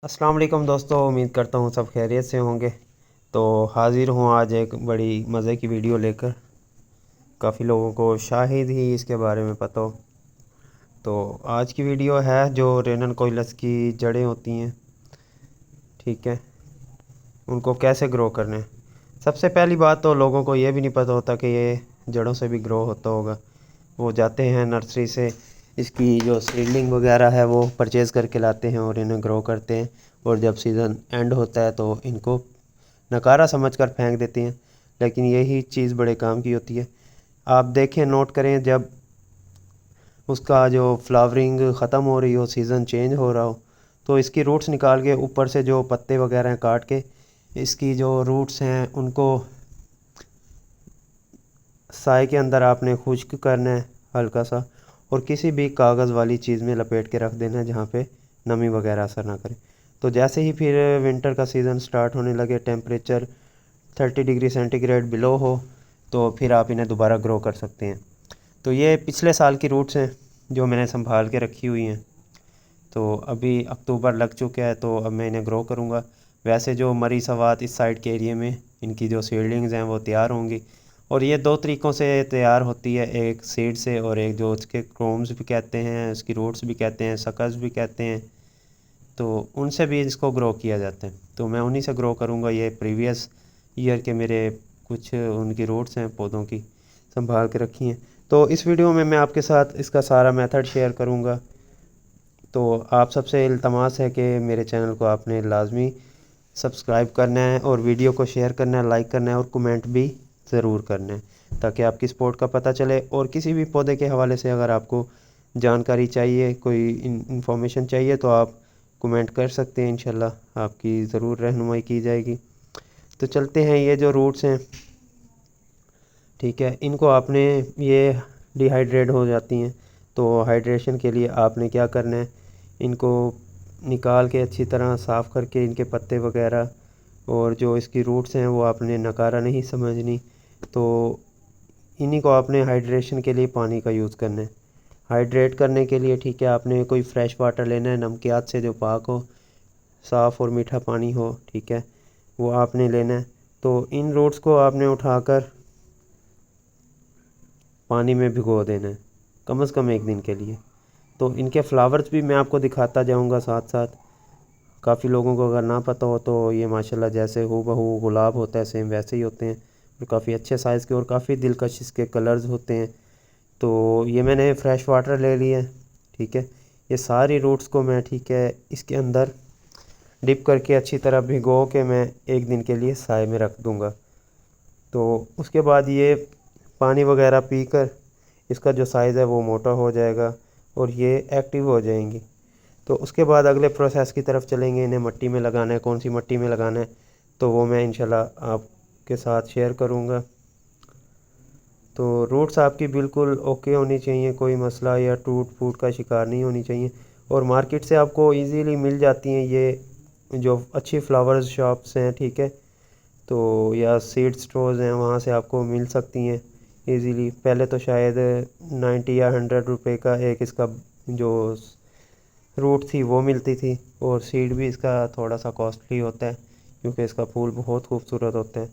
अस्सलाम वालेकुम दोस्तों, उम्मीद करता हूँ सब खैरियत से होंगे। तो हाज़िर हूँ आज एक बड़ी मज़े की वीडियो लेकर। काफ़ी लोगों को शायद ही इसके बारे में पता हो। तो आज की वीडियो है जो रेनन कोइलस की जड़ें होती हैं, ठीक है, उनको कैसे ग्रो करना है। सबसे पहली बात तो लोगों को ये भी नहीं पता होता कि ये जड़ों से भी ग्रो होता होगा। वो जाते हैं नर्सरी से, इसकी जो सीडलिंग वगैरह है वो परचेज़ करके लाते हैं और इन्हें ग्रो करते हैं। और जब सीज़न एंड होता है तो इनको नकारा समझकर फेंक देते हैं, लेकिन यही चीज़ बड़े काम की होती है। आप देखें, नोट करें, जब उसका जो फ्लावरिंग ख़त्म हो रही हो, सीज़न चेंज हो रहा हो, तो इसकी रूट्स निकाल के ऊपर से जो पत्ते वगैरह हैं काट के इसकी जो रूट्स हैं उनको साए के अंदर आपने खुश्क करना है हल्का सा, और किसी भी कागज़ वाली चीज़ में लपेट के रख देना है जहाँ पे नमी वगैरह असर ना करे। तो जैसे ही फिर विंटर का सीज़न स्टार्ट होने लगे, टेम्परेचर 30 डिग्री सेंटीग्रेड बिलो हो, तो फिर आप इन्हें दोबारा ग्रो कर सकते हैं। तो ये पिछले साल की रूट्स हैं जो मैंने संभाल के रखी हुई हैं। तो अभी अक्टूबर लग चुका है, तो अब मैं इन्हें ग्रो करूँगा। वैसे जो मरी सवात इस साइड के एरिए में इनकी जो सीडलिंग्स हैं वो तैयार होंगी, और ये दो तरीक़ों से तैयार होती है, एक सीड से और एक जो उसके क्रोम्स भी कहते हैं, उसकी रूट्स भी कहते हैं, सकस भी कहते हैं, तो उनसे भी इसको ग्रो किया जाता है। तो मैं उन्हीं से ग्रो करूँगा। ये प्रीवियस ईयर के मेरे कुछ उनकी रूट्स हैं पौधों की, संभाल के रखी हैं। तो इस वीडियो में मैं आपके साथ इसका सारा मेथड शेयर करूँगा। तो आप सबसे इल्तमास है कि मेरे चैनल को आपने लाजमी सब्सक्राइब करना है और वीडियो को शेयर करना है, लाइक करना है और कमेंट भी ज़रूर करना है, ताकि आपकी सपोर्ट का पता चले। और किसी भी पौधे के हवाले से अगर आपको जानकारी चाहिए, कोई इंफॉर्मेशन चाहिए, तो आप कमेंट कर सकते हैं। इंशाल्लाह आपकी ज़रूर रहनुमाई की जाएगी। तो चलते हैं, ये जो रूट्स हैं, ठीक है, इनको आपने, ये डिहाइड्रेट हो जाती हैं, तो हाइड्रेशन के लिए आपने क्या करना है, इनको निकाल के अच्छी तरह साफ़ करके इनके पत्ते वगैरह और जो इसकी रूट्स हैं वो आपने नकारा नहीं समझनी। तो इन्हीं को आपने हाइड्रेशन के लिए पानी का यूज़ करना है। हाइड्रेट करने के लिए, ठीक है, आपने कोई फ्रेश वाटर लेना है, नमकियात से जो पाक हो, साफ़ और मीठा पानी हो, ठीक है, वो आपने लेना है। तो इन रूट्स को आपने उठाकर पानी में भिगो देना है कम से कम 1 दिन के लिए। तो इनके फ्लावर्स भी मैं आपको दिखाता जाऊंगा साथ साथ। काफ़ी लोगों को अगर ना पता हो, तो ये माशाल्लाह जैसे हूबहू गुलाब होता है सेम वैसे ही होते हैं, और काफ़ी अच्छे साइज़ के और काफ़ी दिलकश इसके कलर्स होते हैं। तो ये मैंने फ़्रेश वाटर ले लिया है, ठीक है। ये सारी रूट्स को मैं, ठीक है, इसके अंदर डिप करके अच्छी तरह भिगो के मैं 1 दिन के लिए साए में रख दूँगा। तो उसके बाद ये पानी वगैरह पीकर इसका जो साइज़ है वो मोटा हो जाएगा और ये एक्टिव हो जाएंगी। तो उसके बाद अगले प्रोसेस की तरफ चलेंगे। इन्हें मिट्टी में लगाना है, कौन सी मिट्टी में लगाना है, तो वो मैं इंशाल्लाह आपके साथ शेयर करूँगा। तो रूट्स आपकी बिल्कुल ओके होनी चाहिए, कोई मसला या टूट फूट का शिकार नहीं होनी चाहिए। और मार्केट से आपको इजीली मिल जाती हैं ये जो अच्छी फ्लावर्स शॉप्स हैं, ठीक है, तो या सीड स्टोर्स हैं, वहाँ से आपको मिल सकती हैं इजीली। पहले तो शायद 90 या 100 रुपये का एक इसका जो रूट थी वो मिलती थी, और सीड भी इसका थोड़ा सा कॉस्टली होता है क्योंकि इसका फूल बहुत खूबसूरत होते हैं।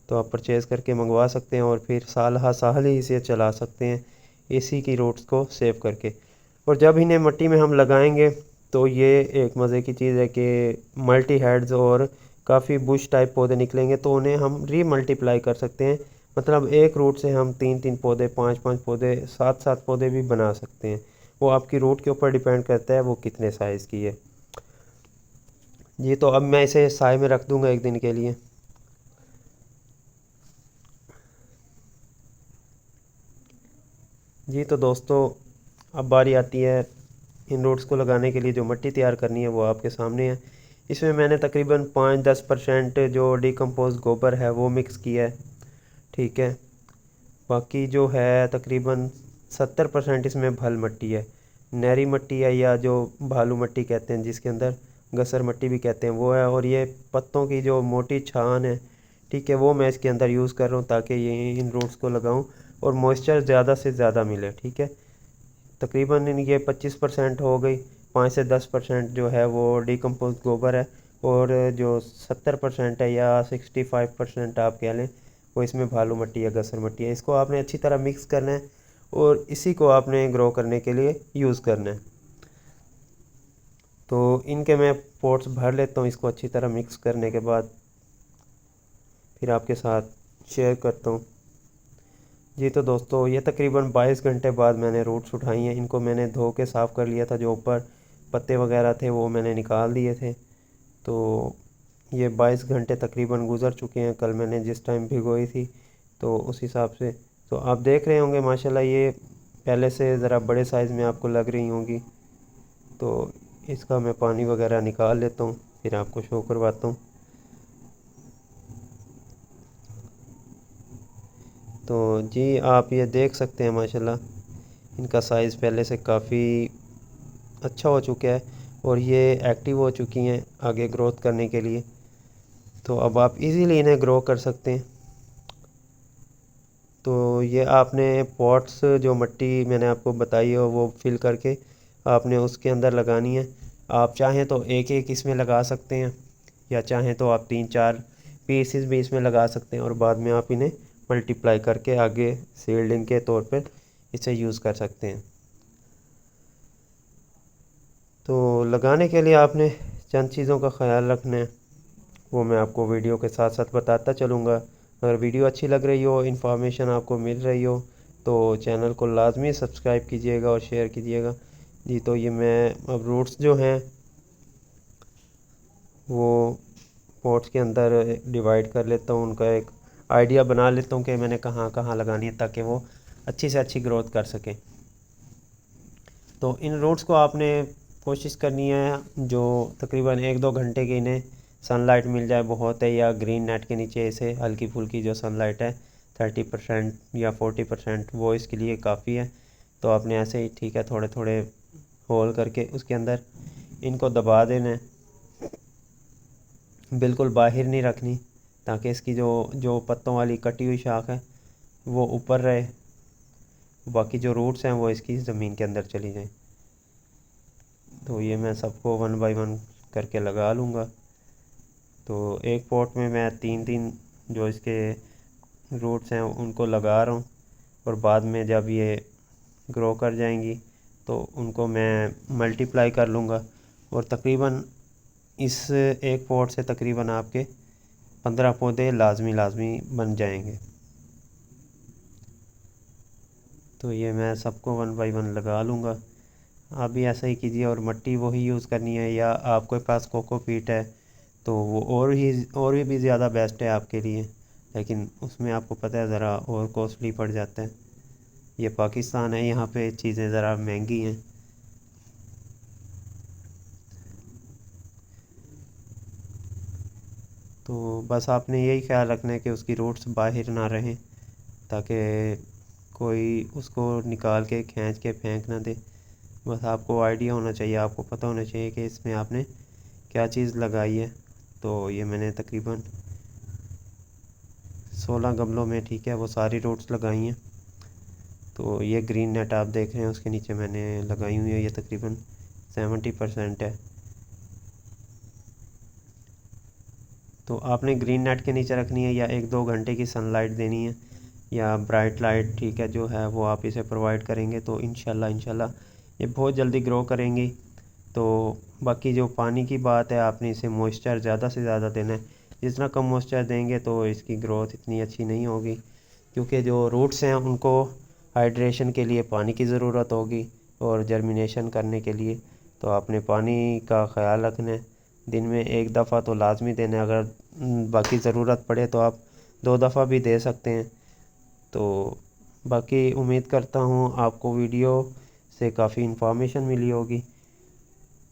तो आप परचेज़ करके मंगवा सकते हैं और फिर साल हर साल ही इसे चला सकते हैं इसी की रूट्स को सेव करके। और जब इन्हें मिट्टी में हम लगाएंगे, तो ये एक मज़े की चीज़ है कि मल्टी हेड्स और काफ़ी बुश टाइप पौधे निकलेंगे, तो उन्हें हम री मल्टीप्लाई कर सकते हैं। मतलब एक रूट से हम 3-3 पौधे, 5-5 पौधे, 7-7 पौधे भी बना सकते हैं। वो आपकी रूट के ऊपर डिपेंड करता है वो कितने साइज़ की है। जी, तो अब मैं इसे साए में रख दूंगा 1 दिन के लिए। जी, तो दोस्तों, अब बारी आती है इन रूट्स को लगाने के लिए। जो मिट्टी तैयार करनी है वो आपके सामने है। इसमें मैंने तकरीबन 5-10% जो डिकम्पोज गोबर है वो मिक्स किया है, ठीक है। बाकी जो है तकरीबन 70% इसमें भल मिट्टी है, नहरी मिट्टी है, या जो भालू मिट्टी कहते हैं, जिसके अंदर गसर मिट्टी भी कहते हैं, वो है। और ये पत्तों की जो मोटी छान है, ठीक है, वो मैं इसके अंदर यूज़ कर रहा हूँ ताकि ये इन रूट्स को लगाऊँ और मॉइस्चर ज़्यादा से ज़्यादा मिले, ठीक है। तकरीबन ये 25% हो गई। 5 से 10% जो है वो डिकम्पोज गोबर है, और जो 70% है या 65% आप कह लें वो इसमें भालू मिट्टी या गसर मिट्टी है। इसको आपने अच्छी तरह मिक्स करना है और इसी को आपने ग्रो करने के लिए यूज़ करना है। तो इनके मैं पॉट्स भर लेता हूँ। इसको अच्छी तरह मिक्स करने के बाद फिर आपके साथ शेयर करता हूँ। जी तो दोस्तों, ये तकरीबन 22 घंटे बाद मैंने रूट्स उठाई हैं। इनको मैंने धो के साफ़ कर लिया था, जो ऊपर पत्ते वगैरह थे वो मैंने निकाल दिए थे। तो ये 22 घंटे तकरीबन गुज़र चुके हैं, कल मैंने जिस टाइम भिगोई थी तो उस हिसाब से। तो आप देख रहे होंगे माशाल्लाह ये पहले से ज़रा बड़े साइज़ में आपको लग रही होंगी। तो इसका मैं पानी वगैरह निकाल लेता हूँ, फिर आपको शो करवाता हूँ। तो जी आप ये देख सकते हैं माशाल्लाह इनका साइज़ पहले से काफ़ी अच्छा हो चुका है और ये एक्टिव हो चुकी हैं आगे ग्रोथ करने के लिए। तो अब आप इजीली इन्हें ग्रो कर सकते हैं। तो ये आपने पॉट्स जो मिट्टी मैंने आपको बताई है वो फिल करके आपने उसके अंदर लगानी है। आप चाहें तो एक एक इसमें लगा सकते हैं, या चाहें तो आप 3-4 पीसेस भी इसमें लगा सकते हैं और बाद में आप इन्हें मल्टीप्लाई करके आगे सीडलिंग के तौर पर इसे यूज़ कर सकते हैं। तो लगाने के लिए आपने चंद चीज़ों का ख्याल रखना है, वो मैं आपको वीडियो के साथ साथ बताता चलूँगा। अगर वीडियो अच्छी लग रही हो, इन्फॉर्मेशन आपको मिल रही हो, तो चैनल को लाजमी सब्सक्राइब कीजिएगा और शेयर कीजिएगा। जी तो ये मैं अब रूट्स जो हैं वो पॉट्स के अंदर डिवाइड कर लेता हूँ, उनका एक आइडिया बना लेता हूँ कि मैंने कहाँ कहाँ लगानी है ताकि वो अच्छी से अच्छी ग्रोथ कर सकें। तो इन रूट्स को आपने कोशिश करनी है जो तकरीबन 1-2 घंटे की इन्हें सनलाइट मिल जाए बहुत है, या ग्रीन नेट के नीचे इसे हल्की फुल्की जो सनलाइट है 30% या 40% वो इसके लिए काफ़ी है। तो आपने ऐसे ही ठीक है थोड़े थोड़े होल करके उसके अंदर इनको दबा देना है, बिल्कुल बाहर नहीं रखनी, ताकि इसकी जो जो पत्तों वाली कटी हुई शाख है वो ऊपर रहे, बाकी जो रूट्स हैं वो इसकी ज़मीन के अंदर चली जाएं। तो ये मैं सबको 1 बाय 1 करके लगा लूँगा। तो एक पॉट में मैं 3-3 जो इसके रूट्स हैं उनको लगा रहा हूँ, और बाद में जब ये ग्रो कर जाएंगी तो उनको मैं मल्टीप्लाई कर लूँगा, और तकरीबन इस एक पॉट से तकरीबन आपके 15 पौधे लाजमी बन जाएंगे। तो ये मैं सबको 1 बाय 1 लगा लूँगा। आप भी ऐसा ही कीजिए, और मिट्टी वही यूज़ करनी है, या आपके पास कोकोपीट है तो वो और भी ज़्यादा बेस्ट है आपके लिए, लेकिन उसमें आपको पता है ज़रा और कॉस्टली पड़ जाता है। ये पाकिस्तान है, यहाँ पे चीज़ें ज़रा महंगी हैं। तो बस आपने यही ख्याल रखना है कि उसकी रूट्स बाहर ना रहें, ताकि कोई उसको निकाल के खींच के फेंक ना दे। बस आपको आइडिया होना चाहिए, आपको पता होना चाहिए कि इसमें आपने क्या चीज़ लगाई है। तो ये मैंने तकरीबन 16 गमलों में ठीक है वो सारी रूट्स लगाई हैं। तो ये ग्रीन नेट आप देख रहे हैं उसके नीचे मैंने लगाई हुई है, ये तकरीबन 70% है। तो आपने ग्रीन नेट के नीचे रखनी है, या 1-2 घंटे की सनलाइट देनी है, या ब्राइट लाइट ठीक है जो है वो आप इसे प्रोवाइड करेंगे तो इंशाल्लाह ये बहुत जल्दी ग्रो करेंगी। तो बाकी जो पानी की बात है, आपने इसे मॉइस्चर ज़्यादा से ज़्यादा देना है। जितना कम मॉइस्चर देंगे तो इसकी ग्रोथ इतनी अच्छी नहीं होगी, क्योंकि जो रूट्स हैं उनको हाइड्रेशन के लिए पानी की ज़रूरत होगी, और जर्मिनेशन करने के लिए तो आपने पानी का ख़याल रखना है। दिन में 1 दफ़ा तो लाजमी देना है, अगर बाकी ज़रूरत पड़े तो आप 2 दफ़ा भी दे सकते हैं। तो बाकी उम्मीद करता हूँ आपको वीडियो से काफ़ी इन्फॉर्मेशन मिली होगी।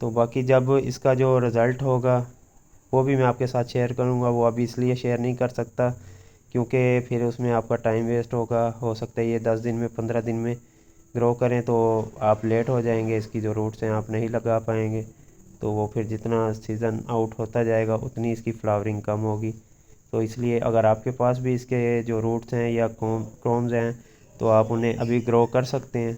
तो बाकी जब इसका जो रिज़ल्ट होगा वो भी मैं आपके साथ शेयर करूँगा। वो अभी इसलिए शेयर नहीं कर सकता क्योंकि फिर उसमें आपका टाइम वेस्ट होगा। हो सकता है ये 10 दिन में 15 दिन में ग्रो करें तो आप लेट हो जाएंगे, इसकी जो रूट्स हैं आप नहीं लगा पाएंगे। तो वो फिर जितना सीज़न आउट होता जाएगा उतनी इसकी फ्लावरिंग कम होगी। तो इसलिए अगर आपके पास भी इसके जो रूट्स हैं या क्रोम्स हैं तो आप उन्हें अभी ग्रो कर सकते हैं।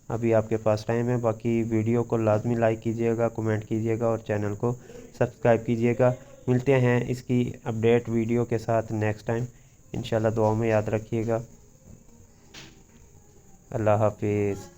अभी आपके पास टाइम है। बाकी वीडियो को लाजमी लाइक कीजिएगा, कमेंट कीजिएगा और चैनल को सब्सक्राइब कीजिएगा। मिलते हैं इसकी अपडेट वीडियो के साथ नेक्स्ट टाइम इंशाल्लाह। दुआओं में याद रखिएगा। अल्लाह हाफिज़।